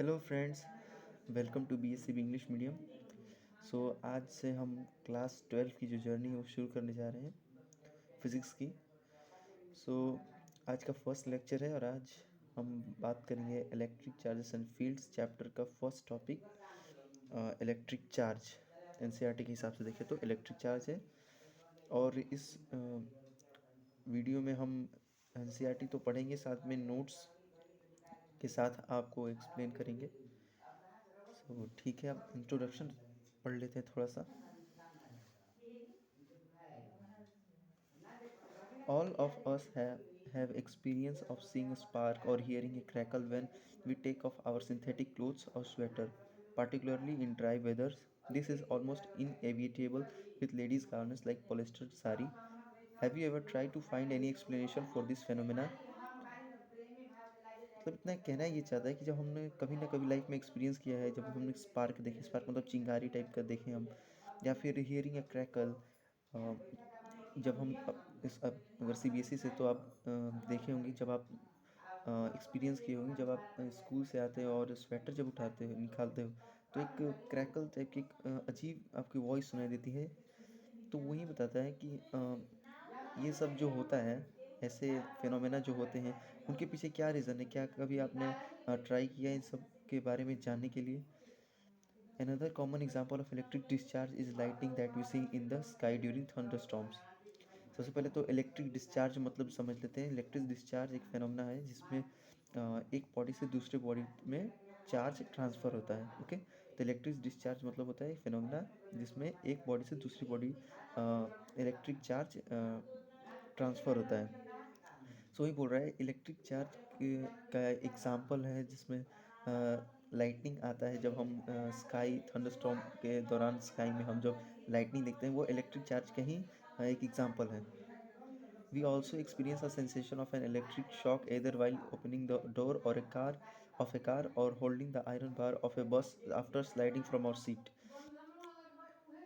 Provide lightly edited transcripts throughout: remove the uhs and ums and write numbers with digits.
Hello friends, welcome to BSc English medium. आज से हम क्लास 12 की जो जर्नी है वो शुरू करने जा रहे हैं फिज़िक्स की। सो आज का फर्स्ट लेक्चर है और आज हम बात करेंगे electric charges and fields chapter का first topic electric charge. NCERT के हिसाब से देखें तो इलेक्ट्रिक चार्ज है और इस वीडियो में हम एनसीईआरटी तो पढ़ेंगे, साथ में नोट्स के साथ आपको एक्सप्लेन करेंगे। ठीक है, अब इंट्रोडक्शन पढ़ लेते हैं थोड़ा सा। All of us have experience of seeing a spark or hearing a crackle when we take off our synthetic clothes or sweater, particularly in dry weather. This is almost inevitable with ladies' garments like polyester sari. Have you ever tried to find any explanation for this phenomena? मतलब इतना कहना ये चाहता है कि जब हमने कभी ना कभी लाइफ में एक्सपीरियंस किया है, जब हमने स्पार्क देखे, स्पार्क मतलब चिंगारी टाइप का देखे हम, या फिर हियरिंग अ क्रैकल। जब हम अगर सीबीएसई से तो आप देखे होंगे, जब आप एक्सपीरियंस किए होंगे, जब आप स्कूल से आते हो और स्वेटर जब उठाते हो निकालते हो तो एक क्रैकल टाइप की एक अजीब आपकी वॉइस सुनाई देती है। तो वही बताता है कि ये सब जो होता है, ऐसे फिनोमेना जो होते हैं, उनके पीछे क्या रीज़न है? क्या कभी आपने ट्राई किया इन सब के बारे में जानने के लिए? Another common example of electric discharge is lightning that we see in the sky during thunderstorms. सबसे पहले तो इलेक्ट्रिक डिस्चार्ज मतलब समझ लेते हैं। इलेक्ट्रिक डिस्चार्ज एक फिनोमेना है जिसमें एक बॉडी से दूसरे बॉडी में चार्ज ट्रांसफ़र होता है। ओके, तो इलेक्ट्रिक डिस्चार्ज मतलब होता है एक फिनोमेना जिसमें एक बॉडी से दूसरी बॉडी इलेक्ट्रिक चार्ज ट्रांसफ़र होता है। सो वही बोल रहा है इलेक्ट्रिक चार्ज का एग्जाम्पल है जिसमें लाइटनिंग आता है। जब हम स्काई थंडरस्टॉर्म के दौरान स्काई में हम जब लाइटनिंग देखते हैं, वो इलेक्ट्रिक चार्ज का ही एक एग्जाम्पल है। We also experience a sensation of an electric shock either while opening the door or a car or holding the iron bar of a bus after sliding from our seat.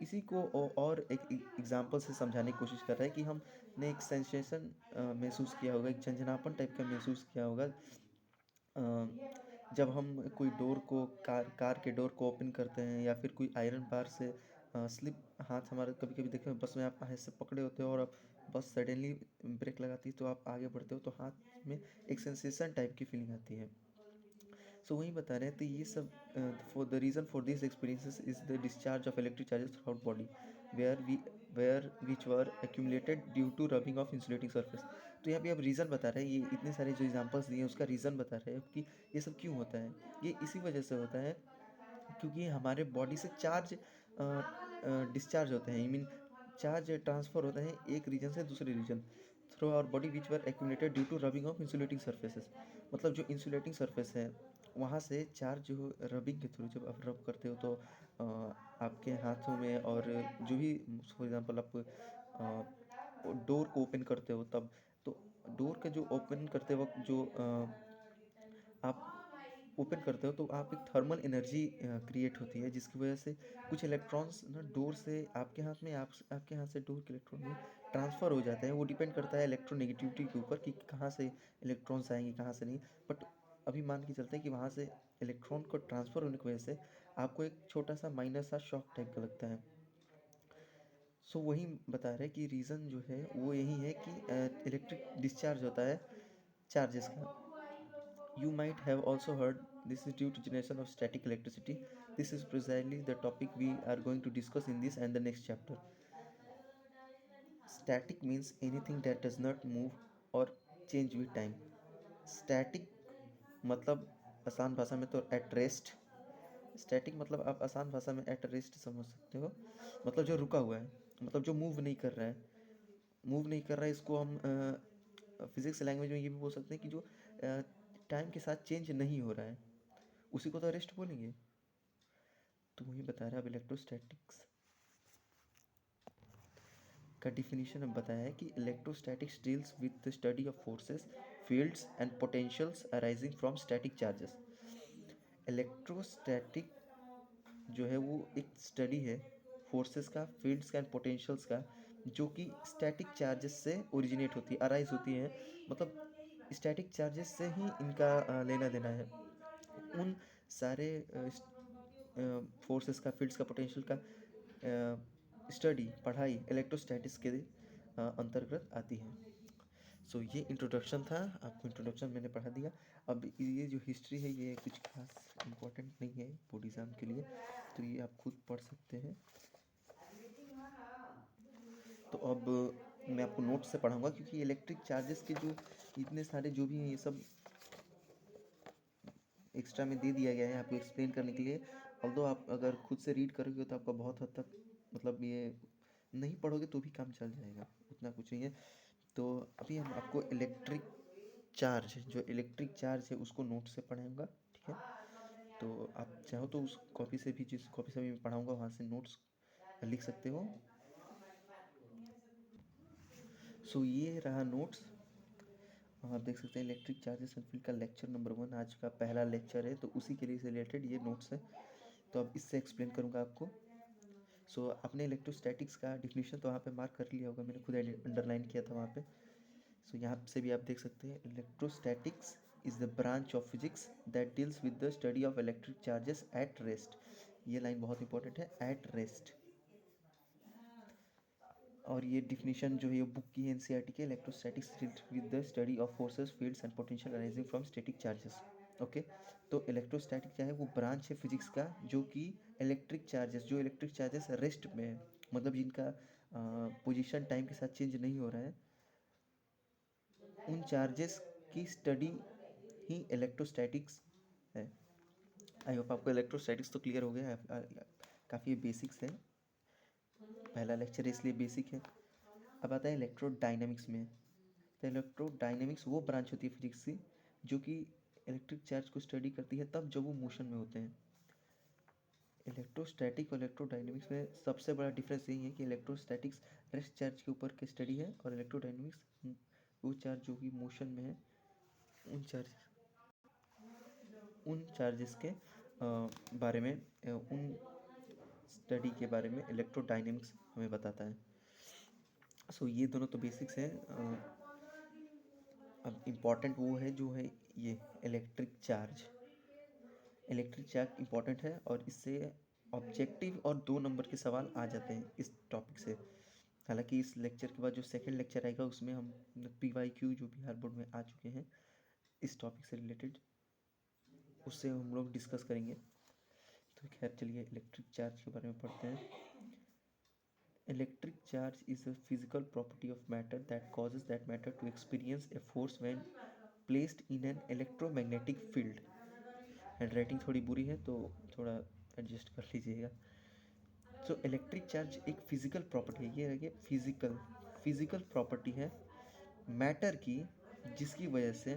इसी को और एक example से समझाने की कोशिश कर रहा है कि हमने एक सेंसेशन महसूस किया होगा, एक झंझनापन टाइप का महसूस किया होगा जब हम कोई डोर को कार के डोर को ओपन करते हैं, या फिर कोई आयरन बार से स्लिप हाथ हमारा कभी-कभी देखे बस में आप ऐसे पकड़े होते हो और अब बस सडनली ब्रेक लगाती है तो आप आगे बढ़ते हो तो हाथ में एक सेंसेशन टाइप की फीलिंग आती है। सो वही बता रहे हैं, तो ये सब for the reason for this experiences is the discharge of electric charges throughout body where we were which were accumulated due to rubbing of insulating surface. तो यहाँ पे अब रीज़न बता रहे हैं, ये इतने सारे जो एग्जांपल्स दिए हैं उसका रीज़न बता रहे हैं कि ये सब क्यों होता है। ये इसी वजह से होता है क्योंकि हमारे बॉडी से चार्ज डिस्चार्ज होते हैं, आई मीन चार्ज ट्रांसफ़र होता है एक रीजन से दूसरे region through our body which were accumulated due to rubbing of insulating surfaces. मतलब जो इंसुलेटिंग सरफेस है वहाँ से चार्ज जो रबिंग के थ्रू जब आप रब करते हो तो आपके हाथों में, और जो भी फॉर एग्जांपल आप डोर को ओपन करते हो तब, तो डोर का जो ओपन करते वक्त जो आप ओपन करते हो तो आप एक थर्मल एनर्जी क्रिएट होती है जिसकी वजह से कुछ इलेक्ट्रॉन्स ना डोर से आपके हाथ में, आपके हाथ से डोर के इलेक्ट्रॉन में ट्रांसफ़र हो जाते हैं। वो डिपेंड करता है इलेक्ट्रोनेगेटिविटी के ऊपर कि कहाँ से इलेक्ट्रॉन्स आएंगे, कहाँ से नहीं। बट अभी मान के चलते हैं कि वहाँ से इलेक्ट्रॉन को ट्रांसफ़र होने की वजह से आपको एक छोटा सा माइनर सा शॉक टाइप का लगता है। सो वही बता रहे हैं कि रीज़न जो है वो यही है कि इलेक्ट्रिक डिस्चार्ज होता है चार्जेस का। You might have also heard this is due to generation of static electricity. This is precisely the topic we are going to discuss in this and the next chapter. Static means anything that does not move or change with time. Static मतलब आसान भाषा में तो at rest. Static मतलब आप आसान भाषा में एट रेस्ट समझ सकते हो, मतलब जो रुका हुआ है, मतलब जो मूव नहीं कर रहा है। मूव नहीं कर रहा है इसको हम फिजिक्स लैंग्वेज में ये भी बोल सकते हैं कि जो टाइम के साथ चेंज नहीं हो रहा है, उसी को तो रेस्ट बोलेंगे। तो वही बता रहा है अब इलेक्ट्रोस्टैटिक्स का डिफिनीशन अब बताया है कि electrostatics deals with the study of forces, fields and potentials arising from static charges. Electrostatic जो है वो एक स्टडी है फोर्सेस का, फील्ड्स का एंड पोटेंशियल्स का, जो कि स्टैटिक चार्जेस से ओरिजिनेट होती है, अराइज होती है। मतलब स्टैटिक चार्जेस से ही इनका लेना देना है। उन सारे फोर्सेस का, फील्ड्स का, पोटेंशियल का स्टडी, पढ़ाई इलेक्ट्रोस्टैटिक्स के अंतर्गत आती है। सो ये इंट्रोडक्शन था, आपको इंट्रोडक्शन मैंने पढ़ा दिया। अब ये जो हिस्ट्री है ये कुछ खास इम्पोर्टेंट नहीं है बोर्ड एग्ज़ाम के लिए, तो ये आप खुद पढ़ सकते हैं। तो अब मैं आपको नोट से पढ़ाऊँगा, क्योंकि इलेक्ट्रिक चार्जेस के जो इतने सारे जो भी हैं ये सब एक्स्ट्रा में दे दिया गया है आपको एक्सप्लेन करने के लिए। ऑल्दो आप अगर खुद से रीड करोगे तो आपका बहुत हद तक मतलब ये नहीं पढ़ोगे तो भी काम चल जाएगा, उतना कुछ नहीं है। तो अभी हम आपको इलेक्ट्रिक चार्ज, जो इलेक्ट्रिक चार्ज है उसको नोट से पढ़ाऊँगा, ठीक है। तो आप चाहो तो उस कॉपी से भी, जिस कॉपी से भी मैं पढ़ाऊँगा वहाँ से नोट्स लिख सकते हो। सो ये रहा नोट्स, आप देख सकते हैं इलेक्ट्रिक चार्जेस एंड फील्ड का लेक्चर नंबर 1 आज का पहला लेक्चर है, तो उसी के लिए रिलेटेड ये नोट्स है। तो अब इससे एक्सप्लेन करूँगा आपको। सो आपने इलेक्ट्रोस्टैटिक्स का डिफिनीशन तो वहाँ पे मार्क कर लिया होगा, मैंने खुद अंडरलाइन किया था वहाँ पे। सो यहाँ से भी आप देख सकते हैं electrostatics is the branch of physics that deals with the study of electric charges at rest. ये लाइन बहुत इंपॉर्टेंट है, एट रेस्ट। और ये डिफिनीशन जो है ये बुक की है एनसीईआरटी के, electrostatics with the study of forces, fields and potential arising from static charges. Okay, तो इलेक्ट्रोस्टैटिक क्या है, वो ब्रांच है फिजिक्स का जो कि इलेक्ट्रिक चार्जेस, जो इलेक्ट्रिक चार्जेस रेस्ट में है, मतलब जिनका पोजीशन टाइम के साथ चेंज नहीं हो रहा है, उन चार्जेस की स्टडी ही इलेक्ट्रोस्टैटिक्स है। आई होप आपको इलेक्ट्रोस्टैटिक्स तो क्लियर हो गया है, काफ़ी बेसिक्स है, पहला लेक्चर इसलिए बेसिक है। अब आता है इलेक्ट्रोडायनेमिक्स में। तो इलेक्ट्रोडायनेमिक्स वो ब्रांच होती है फिजिक्स की जो कि इलेक्ट्रिक चार्ज को स्टडी करती है तब जब वो मोशन में होते हैं। इलेक्ट्रोस्टैटिक और इलेक्ट्रोडायनेमिक्स में सबसे बड़ा डिफरेंस यही है कि इलेक्ट्रोस्टैटिक्स रेस्ट चार्ज के ऊपर की स्टडी है और इलेक्ट्रोडायनेमिक्स वो चार्ज जो कि मोशन में है, उन चार्जेस के बारे में, उन स्टडी के बारे में इलेक्ट्रोडायनेमिक्स हमें बताता है। सो ये दोनों तो बेसिक्स हैं। अब इम्पॉर्टेंट वो है जो है ये electric charge. Electric charge important है और इससे ऑब्जेक्टिव और 2 नंबर के सवाल आ जाते हैं इस टॉपिक से। हालांकि इस लेक्चर के बाद जो सेकंड लेक्चर आएगा उसमें हम PYQ जो बिहार बोर्ड में आ चुके हैं इस टॉपिक से रिलेटेड, उससे हम लोग डिस्कस करेंगे। तो खैर चलिए इलेक्ट्रिक चार्ज के बारे में पढ़ते हैं। Electric charge is a physical property of matter that causes that matter to experience a force when placed in an electromagnetic field। Hand writing थोड़ी बुरी है तो थोड़ा एडजस्ट कर लीजिएगा। सो इलेक्ट्रिक चार्ज एक फिजिकल प्रॉपर्टी है, ये है फिजिकल प्रॉपर्टी है मैटर की, जिसकी वजह से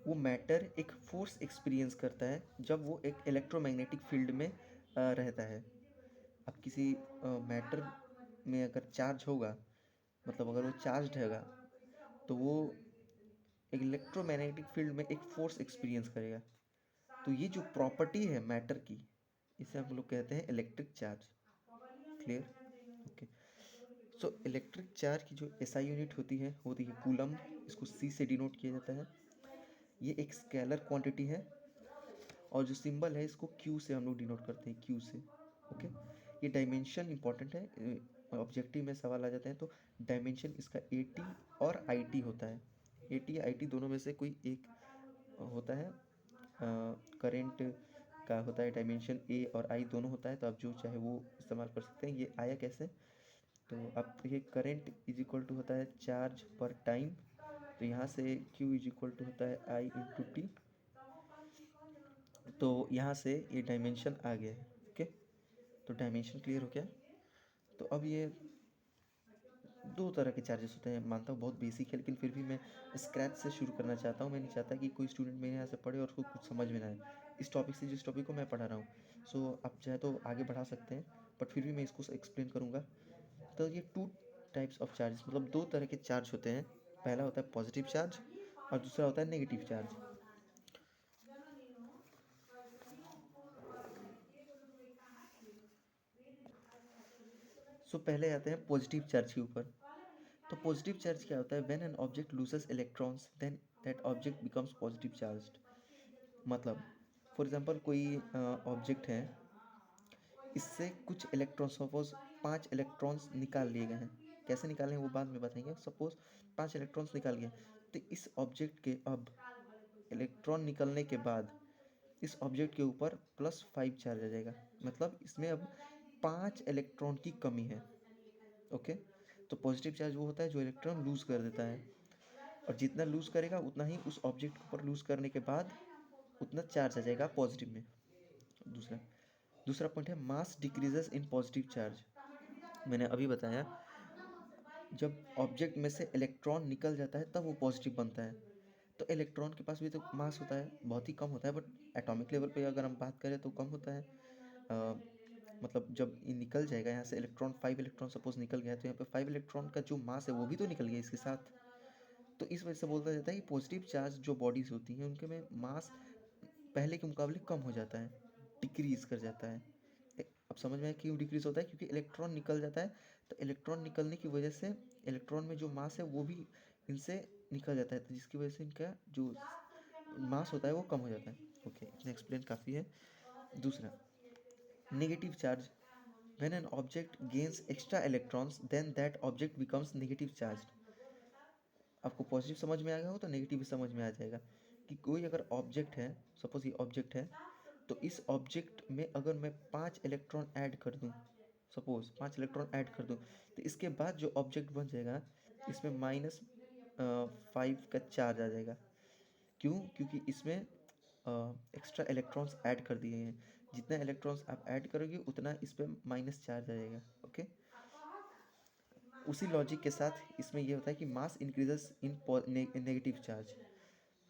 वो मैटर एक फोर्स एक्सपीरियंस करता है जब वो एक इलेक्ट्रोमैग्नेटिक फील्ड में रहता है। अब किसी मैटर में अगर चार्ज होगा, मतलब अगर वो चार्ज रहेगा तो वो एक इलेक्ट्रोमैग्नेटिक फील्ड में एक फोर्स एक्सपीरियंस करेगा। तो ये जो प्रॉपर्टी है मैटर की, इसे हम लोग कहते हैं electric charge. Clear? Okay. So electric charge की जो एसआई यूनिट होती है कूलम, इसको सी से डिनोट किया जाता है। ये एक स्केलर क्वांटिटी है और जो सिंबल है इसको क्यू से हम लोग डिनोट करते हैं, क्यू से। ओके, ये डायमेंशन इंपॉर्टेंट है, ऑब्जेक्टिव में सवाल आ जाते हैं तो डायमेंशन इसका AT और IT होता है। AT या IT दोनों में से कोई एक होता है। करंट का होता है डायमेंशन A और I दोनों होता है, तो आप जो चाहे वो इस्तेमाल कर सकते हैं। ये आया कैसे, तो आप देखिए करंट इज इक्वल टू होता है चार्ज पर टाइम, तो यहाँ से Q इज इक्वल टू होता है I/T। तो यहाँ से ये डायमेंशन आ गया है। ओके, तो डायमेंशन क्लियर हो गया। तो अब ये 2 तरह के चार्जेस होते हैं, मानता हूँ बहुत बेसिक है, लेकिन फिर भी मैं स्क्रैच से शुरू करना चाहता हूँ। मैं नहीं चाहता कि कोई स्टूडेंट मेरे यहाँ से पढ़े और उसको कुछ समझ में ना आए इस टॉपिक से, जिस टॉपिक को मैं पढ़ा रहा हूँ। सो आप चाहे तो आगे बढ़ा सकते हैं, बट फिर भी मैं इसको एक्सप्लेन करूँगा। तो ये 2 टाइप्स ऑफ चार्जेस, मतलब 2 तरह के चार्ज होते हैं। पहला होता है पॉजिटिव चार्ज और दूसरा होता है नेगेटिव चार्ज। सो पहले आते हैं पॉजिटिव चार्ज के ऊपर। तो पॉजिटिव चार्ज क्या होता है, when an object loses electrons then that object becomes positive charged. मतलब फॉर एग्जांपल कोई ऑब्जेक्ट है, इससे कुछ इलेक्ट्रॉन सपोज़ 5 इलेक्ट्रॉन्स निकाल लिए गए हैं। कैसे निकाले हैं वो बाद में बताएँगे। सपोज़ 5 इलेक्ट्रॉन्स निकाल गए, तो इस ऑब्जेक्ट के अब इलेक्ट्रॉन निकलने के बाद इस ऑब्जेक्ट के ऊपर +5 चार्ज आ जाएगा। मतलब इसमें अब 5 इलेक्ट्रॉन की कमी है। ओके? तो पॉजिटिव चार्ज वो होता है जो इलेक्ट्रॉन लूज़ कर देता है, और जितना लूज़ करेगा उतना ही उस ऑब्जेक्ट के ऊपर लूज़ करने के बाद उतना चार्ज आ जाएगा पॉजिटिव में। दूसरा दूसरा पॉइंट है मास डिक्रीजेस इन पॉजिटिव चार्ज। मैंने अभी बताया, जब ऑब्जेक्ट में से इलेक्ट्रॉन निकल जाता है तब वो पॉजिटिव बनता है। तो इलेक्ट्रॉन के पास भी तो मास होता है, बहुत ही कम होता है, बट एटॉमिक लेवल पे अगर हम बात करें तो कम होता है। अ, मतलब जब ये निकल जाएगा यहाँ से इलेक्ट्रॉन, 5 इलेक्ट्रॉन सपोज़ निकल गया, तो यहाँ पे 5 इलेक्ट्रॉन का जो मास है वो भी तो निकल गया इसके साथ। तो इस वजह से बोला जाता है कि पॉजिटिव चार्ज जो बॉडीज़ होती हैं उनके में मास पहले के मुकाबले कम हो जाता है, डिक्रीज़ कर जाता है। अब समझ में आया क्यों डिक्रीज़ होता है? क्योंकि इलेक्ट्रॉन निकल जाता है, तो इलेक्ट्रॉन निकलने की वजह से इलेक्ट्रॉन में जो मास है वो भी इनसे निकल जाता है, तो जिसकी वजह से इनका जो मास होता है वो कम हो जाता है। ओके, इतना एक्सप्लेन काफ़ी है। दूसरा, negative charge. When an object gains extra electrons then that object becomes negative charged. आपको पॉजिटिव समझ में आ गया हो तो नेगेटिव भी समझ में आ जाएगा। कि कोई अगर ऑब्जेक्ट है, सपोज़ ये ऑब्जेक्ट है, तो इस ऑब्जेक्ट में अगर मैं 5 इलेक्ट्रॉन ऐड कर दूँ, सपोज़ 5 इलेक्ट्रॉन ऐड कर दूँ, तो इसके बाद जो ऑब्जेक्ट बन जाएगा, इसमें -5 का चार्ज आ जाएगा। क्यों? क्योंकि इसमें एक्स्ट्रा इलेक्ट्रॉन्स ऐड कर दिए हैं। जितना इलेक्ट्रॉन्स आप ऐड करोगे उतना इस पे माइनस चार्ज आ जाएगा। ओके? उसी लॉजिक के साथ इसमें ये होता है कि मास इंक्रीजेस इन नेगेटिव चार्ज।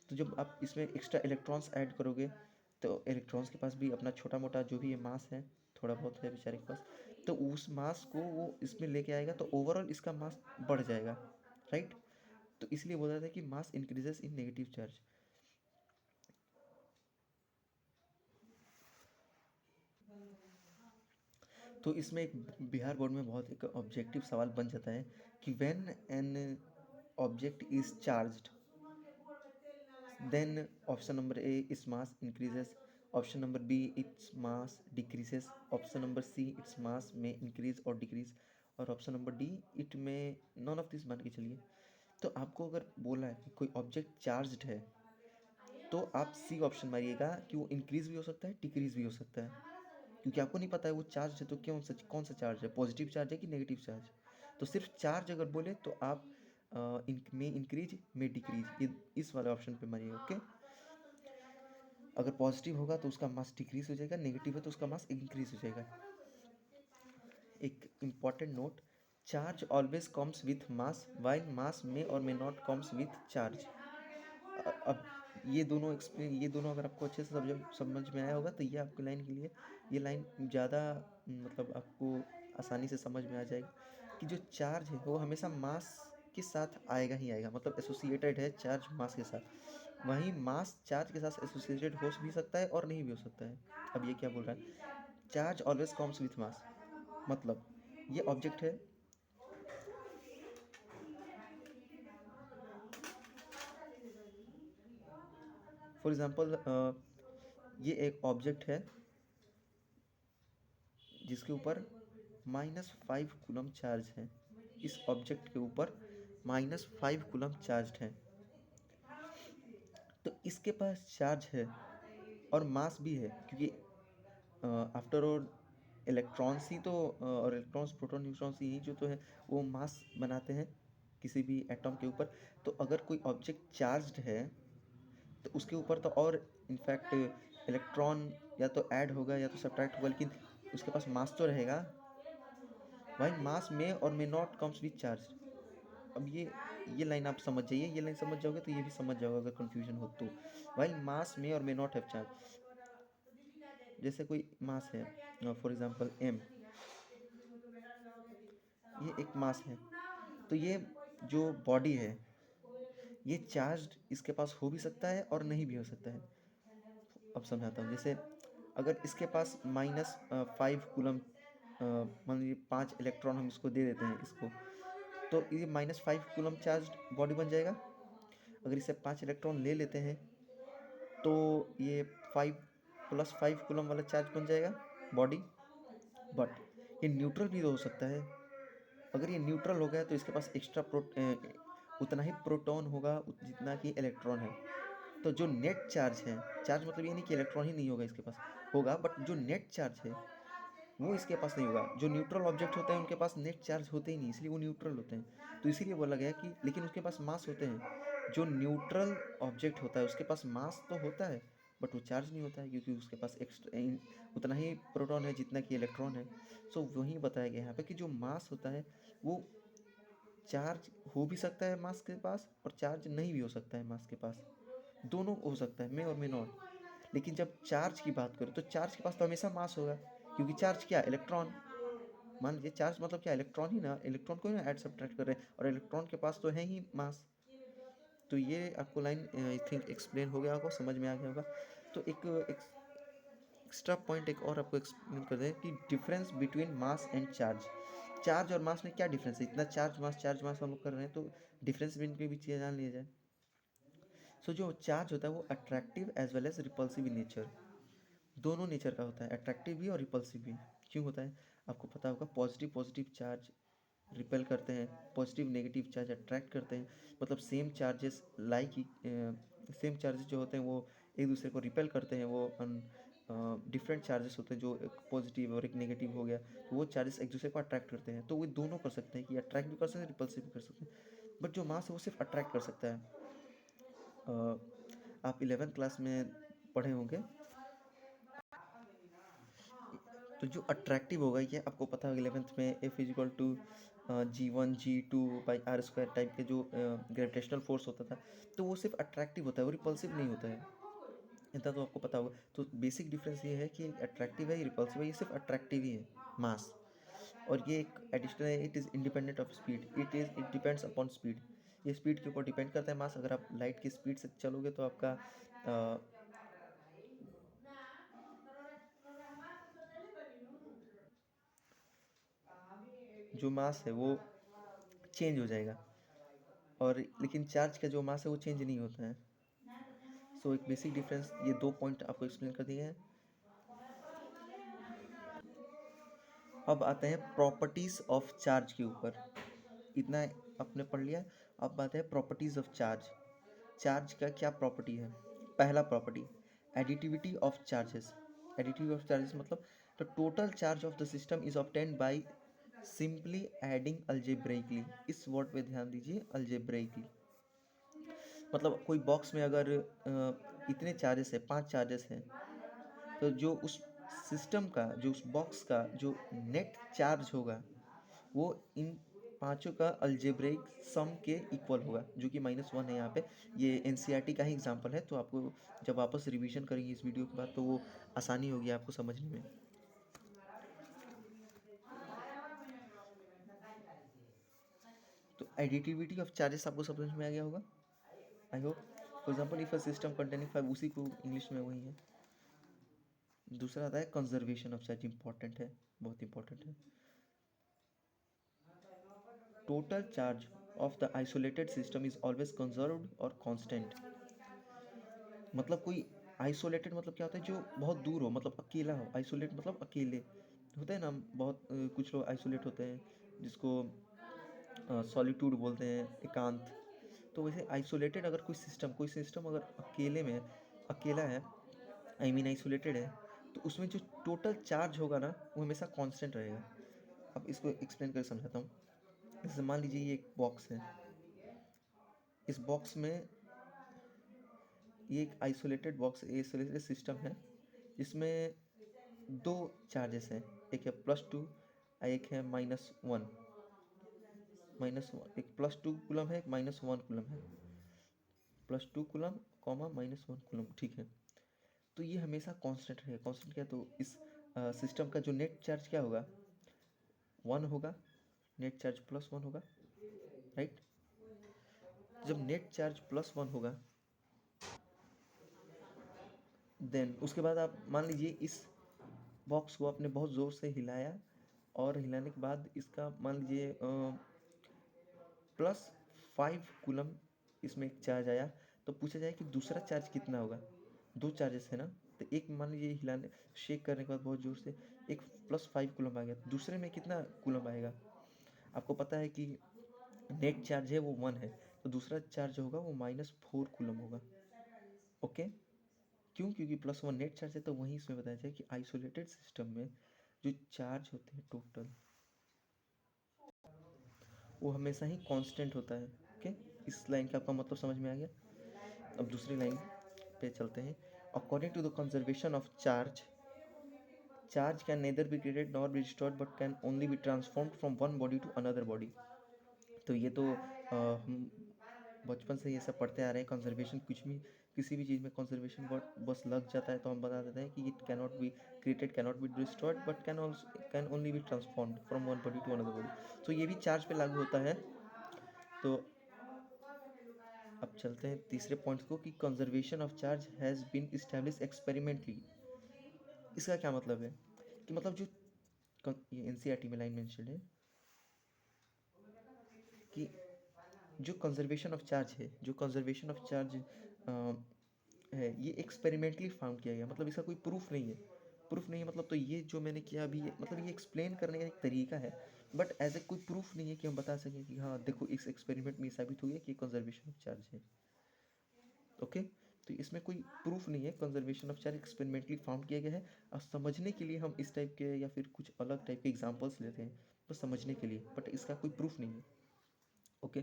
तो जब आप इसमें एक्स्ट्रा इलेक्ट्रॉन्स ऐड करोगे, तो इलेक्ट्रॉन्स के पास भी अपना छोटा मोटा जो भी ये मास है, थोड़ा बहुत है बेचारे के पास, तो उस मास को वो इसमें लेके आएगा, तो ओवरऑल इसका मास बढ़ जाएगा, राइट? तो इसलिए बोला जाता है कि मास इंक्रीजेस इन नेगेटिव चार्ज। तो इसमें एक बिहार बोर्ड में बहुत एक ऑब्जेक्टिव सवाल बन जाता है कि when an object is charged, then option number A, its mass increases, option number B, its mass decreases, option number C, its mass may increase or decrease, और ऑप्शन नंबर डी, इट में none of this मान के चलिए। तो आपको अगर बोला है कि कोई ऑब्जेक्ट चार्ज्ड है, तो आप सी ऑप्शन मारिएगा कि वो इंक्रीज भी हो सकता है, डिक्रीज भी हो सकता है, क्योंकि आपको नहीं पता है वो चार्ज है तो कौन सा चार्ज है, पॉजिटिव चार्ज है कि नेगेटिव चार्ज। तो सिर्फ चार्ज अगर बोले तो आप में इंक्रीज में डिक्रीज, ये इस वाले ऑप्शन पे मारिए। ओके? अगर पॉजिटिव होगा तो उसका मास डिक्रीज हो जाएगा, नेगेटिव है तो उसका मास इंक्रीज हो जाएगा। एक important note, charge always comes with mass while mass में और may not comes with charge. अब ये दोनों अगर आपको अच्छे से समझ में आया होगा तो ये आपकी लाइन के लिए, ये लाइन ज़्यादा मतलब आपको आसानी से समझ में आ जाएगा कि जो चार्ज है वो हमेशा मास के साथ आएगा ही आएगा, मतलब एसोसिएटेड है चार्ज मास के साथ। वहीं मास चार्ज के साथ एसोसिएटेड हो भी सकता है और नहीं भी हो सकता है। अब ये क्या बोल रहा है, चार्ज ऑलवेज कम्स विथ मास, मतलब ये ऑब्जेक्ट है, फॉर एग्जांपल ये एक ऑब्जेक्ट है जिसके ऊपर -5 कूलम चार्ज है। इस ऑब्जेक्ट के ऊपर -5 कूलम चार्ज है, तो इसके पास चार्ज है और मास भी है, क्योंकि आफ्टर ऑल इलेक्ट्रॉन्स ही तो और इलेक्ट्रॉन्स प्रोटॉन न्यूट्रॉन्स यही जो तो है वो मास बनाते हैं किसी भी एटम के ऊपर। तो अगर कोई ऑब्जेक्ट चार्ज्ड है तो उसके ऊपर तो और इनफैक्ट इलेक्ट्रॉन या तो ऐड होगा या तो सब्ट्रैक्ट होगा, लेकिन उसके पास मास तो रहेगा। वाइल मास में और may not comes with charge. अब ये लाइन आप समझ जाइए, ये लाइन समझ जाओगे तो ये भी समझ जाओगे अगर कन्फ्यूजन हो तो। वाइल मास में और मे नॉट हैव चार्ज, जैसे कोई मास है, फॉर एग्जांपल एम, ये एक मास है, तो ये जो बॉडी है ये चार्ज्ड इसके पास हो भी सकता है और नहीं भी हो सकता है। अब समझाता हूँ, जैसे अगर इसके पास -5 कूलम, मान लीजिए 5 इलेक्ट्रॉन हम इसको दे देते हैं इसको, तो ये -5 कूलम चार्ज बॉडी बन जाएगा। अगर इसे 5 इलेक्ट्रॉन ले लेते हैं तो ये 5 + 5 कूलम वाला चार्ज बन जाएगा बॉडी। बट ये न्यूट्रल भी तो हो सकता है। अगर ये न्यूट्रल हो गया तो इसके पास उतना ही प्रोटॉन होगा जितना कि इलेक्ट्रॉन है। तो जो नेट चार्ज है, चार्ज मतलब ये नहीं कि इलेक्ट्रॉन ही नहीं होगा इसके पास, होगा, बट जो नेट चार्ज है वो इसके पास नहीं होगा। जो न्यूट्रल ऑब्जेक्ट होते हैं उनके पास नेट चार्ज होते ही नहीं, इसलिए वो न्यूट्रल होते हैं। तो इसीलिए बोला गया कि लेकिन उसके पास मास होते हैं। जो न्यूट्रल ऑब्जेक्ट होता है उसके पास मास तो होता है बट वो चार्ज नहीं होता है, क्योंकि उसके पास एक्स्ट्रा उतना ही प्रोटॉन है जितना कि इलेक्ट्रॉन है। सो वही बताया गया यहाँ पे कि जो मास होता है वो चार्ज हो भी सकता है मास के पास और चार्ज नहीं भी हो सकता है मास के पास। दोनों हो सकता है, मे और मे नॉट। लेकिन जब चार्ज की बात करो तो चार्ज के पास तो हमेशा मास होगा, क्योंकि चार्ज क्या, इलेक्ट्रॉन। मान लीजिए चार्ज मतलब क्या, इलेक्ट्रॉन ही ना, इलेक्ट्रॉन को ही ना ऐड सब्ट्रैक्ट कर रहे हैं, और इलेक्ट्रॉन के पास तो है ही मास। तो ये आपको लाइन आई थिंक एक्सप्लेन हो गया होगा, समझ में आ गया होगा। तो एक एक्स्ट्रा पॉइंट एक और आपको एक्सप्लेन कर दें कि difference between mass and charge. Charge और मास में क्या डिफरेंस है, इतना चार्ज मास हम लोग कर रहे हैं, तो डिफरेंस भी इनके बीच जान लिया जाए। सो जो चार्ज होता है वो attractive as well as repulsive in nature, दोनों नेचर का होता है, अट्रैक्टिव भी और रिपल्सिव भी। क्यों होता है आपको पता होगा, पॉजिटिव पॉजिटिव चार्ज रिपेल करते हैं, पॉजिटिव नेगेटिव चार्ज अट्रैक्ट करते हैं। मतलब सेम चार्जेस सेम चार्जेस जो होते हैं वो एक दूसरे को रिपेल करते हैं। वो डिफरेंट चार्जेस होते हैं, जो एक पॉजिटिव और एक नेगेटिव हो गया, तो वो चार्जेस एक दूसरे को अट्रैक्ट करते हैं। तो वो दोनों कर सकते हैं कि अट्रैक्ट भी कर सकते हैं, रिपल्सिव भी कर सकते हैं। बट जो मास है वो सिर्फ अट्रैक्ट कर सकता है। आप 11th क्लास में पढ़े होंगे, तो जो अट्रैक्टिव होगा ये आपको पता होगा 11th में F=, G1 G2/r² टाइप के जो ग्रेविटेशनल फोर्स होता था, तो वो सिर्फ अट्रैक्टिव होता है, वो रिपल्सिव नहीं होता है। इतना तो आपको पता होगा। तो बेसिक डिफरेंस ये है कि अट्रैक्टिव है, ये रिपल्सिव है, ये सिर्फ अट्रैक्टिव ही है, मास। और ये एक एडिशनल है, it is independent of speed, it depends upon speed. ये स्पीड के ऊपर डिपेंड करता है मास। अगर आप लाइट की स्पीड से चलोगे तो आपका जो मास है वो चेंज हो जाएगा, और लेकिन चार्ज का जो मास है वो चेंज नहीं होता है। सो एक बेसिक डिफरेंस, ये 2 पॉइंट आपको एक्सप्लेन कर दिए हैं। अब आते हैं प्रॉपर्टीज ऑफ चार्ज के ऊपर। इतना आपने पढ़ लिया। अब बात है प्रॉपर्टीज ऑफ चार्ज। चार्ज का क्या प्रॉपर्टी है। पहला property, additivity of charges. Additivity of charges मतलब the total charge of the system is obtained by simply adding algebraically. इस वर्ड पे ध्यान दीजिए, अलजेब्रेकली। मतलब कोई बॉक्स में अगर इतने चार्जेस है, 5 चार्जेस हैं, तो जो उस सिस्टम का, जो उस बॉक्स का जो नेट चार्ज होगा वो इन पांचों का अलजेब्रिक सम के इक्वल होगा, जो कि -1 है यहाँ पे। ये एनसीईआरटी का ही एग्जांपल है, तो आपको जब वापस रिवीजन करेंगे इस वीडियो के बाद तो वो आसानी होगी आपको समझने में। तो एडिटिविटी ऑफ चार्जेस आपको समझ में आ गया होगा, I hope. For example if a system containing 5, उसी को इंग्लिश में वही है। दूसरा आता है कंजर्वेशन ऑफ चार्ज, इंपॉर्टेंट है, बहुत इंपॉर्टेंट है। Total charge of the isolated system is always conserved और कांस्टेंट। मतलब कोई आइसोलेटेड मतलब क्या होता है, जो बहुत दूर हो, मतलब अकेला हो। आइसोलेट मतलब अकेले होते हैं ना, बहुत कुछ लोग आइसोलेट होते हैं जिसको सॉलिट्यूड बोलते हैं, एकांत। तो वैसे आइसोलेटेड अगर कोई सिस्टम अगर अकेले में अकेला है, आई मीन आइसोलेटेड है, तो उसमें जो टोटल चार्ज होगा ना वो हमेशा कांस्टेंट रहेगा। अब इसको एक्सप्लेन करके समझाता हूँ। जैसे मान लीजिए ये एक बॉक्स है, इस बॉक्स में ये एक आइसोलेटेड बॉक्स, आइसोलेटेड सिस्टम है, जिसमें 2 चार्जेस हैं, एक है +2 और एक है -1। एक +2 कूलम है, एक -1 कूलम है। +2 कूलम कॉमा -1 कूलम, ठीक है। तो ये हमेशा कांस्टेंट रहेगा। कांस्टेंट क्या, तो इस सिस्टम का जो नेट चार्ज क्या होगा, 1 होगा। नेट चार्ज +1 होगा, राइट। जब नेट चार्ज +1 होगा, देन उसके बाद आप मान लीजिए इस बॉक्स को आपने बहुत ज़ोर से हिलाया, और हिलाने के बाद इसका मान लीजिए +5 कूलम इसमें एक चार्ज आया। तो पूछा जाए कि दूसरा चार्ज कितना होगा, दो चार्जेस है ना, तो एक मान लीजिए हिलाने शेक करने के बाद बहुत ज़ोर से एक +5 कूलम्ब आ गया, दूसरे में कितना कूलम्ब आएगा? आपको पता है कि नेट चार्ज है वो 1 है, तो दूसरा चार्ज होगा वो -4 कूलम्ब होगा। ओके? क्यों? क्योंकि +1 नेट चार्ज है, तो वहीं इसमें बताया जाए कि आइसोलेटेड सिस्टम में जो चार्ज होते हैं टोटल, वो हमेशा ही कांस्टेंट होता है। ओके? इस लाइन का आपका मतलब समझ में आ गया? अब दूसरी लाइन पे चलते हैं। According to the conservation of charge, charge can neither be created nor be destroyed but can only be transformed from one body to another body. तो ये तो हम बचपन से ये सब पढ़ते आ रहे हैं। कंजर्वेशन कुछ भी, किसी भी चीज़ में कंजर्वेशन वर्ड बस लग जाता है तो हम बता देते हैं कि it cannot be created, cannot be destroyed but can only be transformed from one body to another body. तो ये भी चार्ज पे लागू होता है। तो अब चलते हैं तीसरे पॉइंट को कि conservation of charge has been establish experimentally. इसका क्या मतलब है कि मतलब जो ये एनसीईआरटी में लाइन मेंशन है कि जो कंजर्वेशन ऑफ चार्ज है, जो कंजर्वेशन ऑफ चार्ज है, ये एक्सपेरिमेंटली फाउंड किया गया, मतलब इसका कोई प्रूफ नहीं है। प्रूफ नहीं है मतलब, तो ये जो मैंने किया अभी, ये मतलब ये एक्सप्लेन करने का एक तरीका है, बट एज ए कोई प्रूफ नहीं है कि हम बता सकें कि हाँ देखो इस एक्सपेरिमेंट में ये साबित हो गया कि कंजर्वेशन ऑफ चार्ज है। ओके? तो इसमें कोई प्रूफ नहीं है, conservation of charge experimentally found किया गया है। और समझने के लिए हम इस टाइप के या फिर कुछ अलग टाइप के एग्जाम्पल्स लेते हैं, बस समझने के लिए, बट इसका कोई प्रूफ नहीं है। ओके?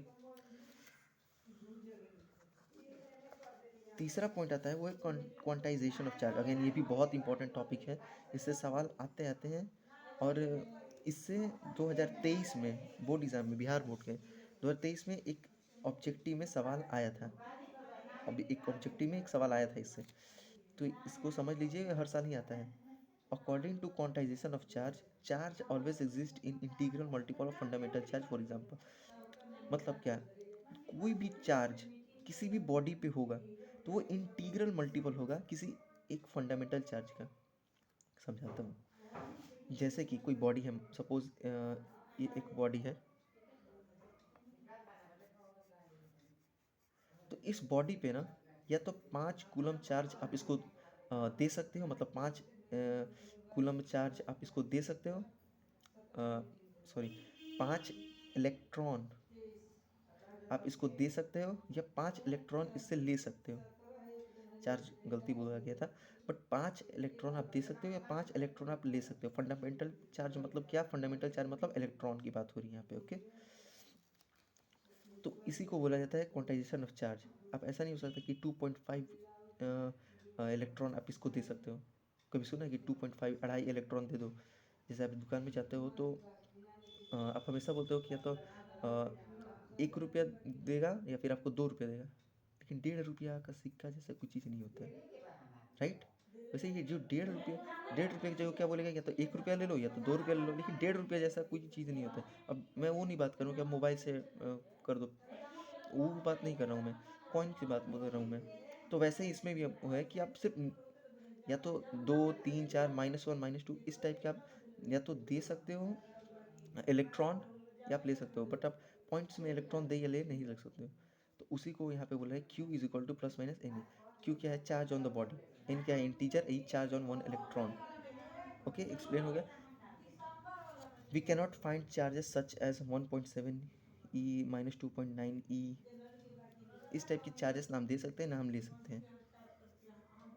तीसरा पॉइंट आता है वो है क्वांटाइजेशन ऑफ चार्ज। अगेन ये भी बहुत इंपॉर्टेंट टॉपिक है, इससे सवाल आते आते हैं। और इससे 2023 में बोर्ड एग्जाम में, बिहार बोर्ड के 2023 में एक ऑब्जेक्टिव में सवाल आया था। अभी एक ऑब्जेक्टिव में एक सवाल आया था इससे, तो इसको समझ लीजिए, हर साल ही आता है। According to quantization of charge, charge always exist in integral multiple of fundamental charge. For example, मतलब क्या, कोई भी चार्ज किसी भी बॉडी पे होगा तो वो इंटीग्रल मल्टीपल होगा किसी एक फंडामेंटल चार्ज का। समझाता हूँ। जैसे कि कोई बॉडी है, सपोज ये एक बॉडी है, तो इस बॉडी पे ना या तो 5 कूलम चार्ज आप इसको दे सकते हो, मतलब 5 कूलम चार्ज आप इसको दे सकते हो, सॉरी 5 इलेक्ट्रॉन आप इसको दे सकते हो, या 5 इलेक्ट्रॉन इससे ले सकते हो। चार्ज गलती बोला गया था, बट 5 इलेक्ट्रॉन आप दे सकते हो या 5 इलेक्ट्रॉन आप ले सकते हो। फंडामेंटल चार्ज मतलब क्या? फंडामेंटल चार्ज मतलब इलेक्ट्रॉन की बात हो रही है यहाँ पे। ओके? तो इसी को बोला जाता है क्वांटाइजेशन ऑफ चार्ज। अब ऐसा नहीं हो सकता कि 2.5 इलेक्ट्रॉन आप इसको दे सकते हो। कभी सुना कि 2.5 अढ़ाई इलेक्ट्रॉन दे दो? जैसे आप दुकान में जाते हो तो आप हमेशा बोलते हो कि या तो 1 रुपया देगा या फिर आपको 2 रुपया देगा, लेकिन 1.5 रुपया का सिक्का जैसा कोई चीज़ नहीं होता है, राइट? वैसे ये जो 1.5 रुपये की जगह क्या बोलेगा, या तो 1 रुपया ले लो या तो 2 रुपया ले लो, लेकिन 1.5 रुपया जैसा कोई चीज़ नहीं होता है। अब मैं वो नहीं बात कर रहा हूँ कि आप मोबाइल से कर दो, वो बात नहीं कर रहा हूँ मैं, कॉइन की बात कर रहा हूँ मैं। तो वैसे ही इसमें भी अब वो है कि आप सिर्फ या तो 2 3 4 -1 -2 इस टाइप के आप या तो दे सकते हो इलेक्ट्रॉन, या आप ले सकते हो, बट आप पॉइंट्स में इलेक्ट्रॉन दे या ले नहीं रख सकते हो। तो उसी को यहाँ पे बोला है Q is equal to plus minus n. Q क्या है? Charge on the body. N क्या है? Integer. E charge on one electron. Okay, explain हो गया। We cannot find charges such as 1.7 e -2.9 e, इस टाइप के चार्जेस ना हम दे सकते हैं ना हम ले सकते हैं।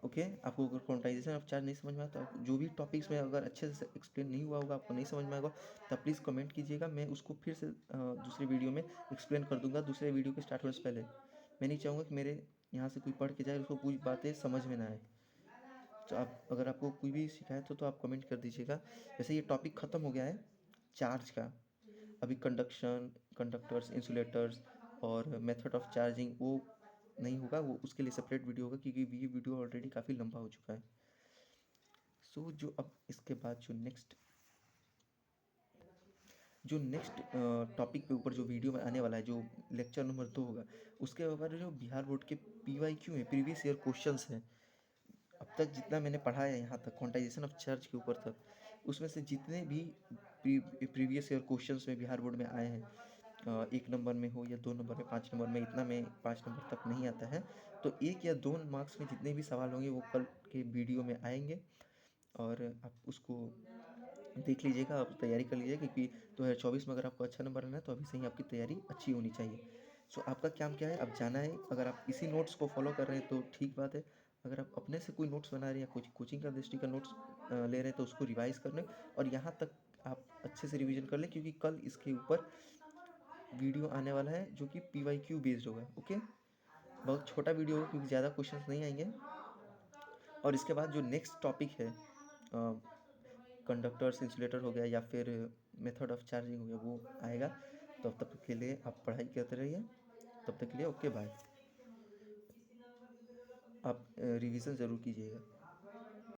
ओके? आपको अगर क्वांटाइजेशन ऑफ चार्ज नहीं समझ में आता, तो जो भी टॉपिक्स में अगर अच्छे से एक्सप्लेन नहीं हुआ होगा, आपको नहीं समझ में आएगा, तो प्लीज़ कमेंट कीजिएगा, मैं उसको फिर से दूसरे वीडियो में एक्सप्लेन कर दूंगा, दूसरे वीडियो के स्टार्ट होने से पहले। मैं नहीं चाहूँगा कि मेरे यहाँ से कोई पढ़ के जाए उसको कुछ बातें समझ में ना आए। तो आप, अगर आपको कोई भी शिकायत हो तो आप कमेंट कर दीजिएगा। वैसे ये टॉपिक ख़त्म हो गया है चार्ज का। अभी कंडक्शन, कंडक्टर्स, इंसुलेटर्स और मेथड ऑफ चार्जिंग वो नहीं होगा, वो उसके लिए सेपरेट वीडियो होगा, क्योंकि ये वीडियो ऑलरेडी काफ़ी लंबा हो चुका है। सो जो अब इसके बाद जो नेक्स्ट टॉपिक पे ऊपर जो वीडियो में आने वाला है, जो लेक्चर नंबर 2 होगा, उसके ऊपर जो बिहार बोर्ड के PYQ हैं, प्रीवियस ईयर क्वेश्चंस हैं, अब तक जितना मैंने पढ़ा है यहाँ तक क्वांटाइजेशन ऑफ चार्ज के ऊपर तक, उसमें से जितने भी प्रीवियस ईयर क्वेश्चंस में बिहार बोर्ड में आए हैं, 1 नंबर में हो या 2 नंबर में, 5 नंबर में, इतना में 5 नंबर तक नहीं आता है। तो 1 या 2 मार्क्स में जितने भी सवाल होंगे वो कल के वीडियो में आएँगे और आप उसको देख लीजिएगा, आप तैयारी कर लीजिएगा, क्योंकि 2024 में अगर आपको अच्छा नंबर लाना है तो अभी से ही आपकी तैयारी अच्छी होनी चाहिए। सो आपका काम क्या है, अब जाना है, अगर आप इसी नोट्स को फॉलो कर रहे हैं तो ठीक बात है। अगर आप अपने से कोई नोट्स बना रहे हैं या कुछ कोचिंग का दृष्टि का नोट्स ले रहे हैं तो उसको रिवाइज कर लें और यहाँ तक आप अच्छे से रिवीजन कर लें, क्योंकि कल इसके ऊपर वीडियो आने वाला है जो कि PYQ बेस्ड होगा। ओके, बहुत छोटा वीडियो होगा क्योंकि ज़्यादा क्वेश्चंस नहीं आएंगे। और इसके बाद जो नेक्स्ट टॉपिक है, कंडक्टर्स इंसुलेटर हो गया या फिर मेथड ऑफ चार्जिंग हो गया, वो आएगा। तो तब तक के लिए आप पढ़ाई करते रहिए। तब तक के लिए ओके बाय। आप रिवीजन ज़रूर कीजिएगा।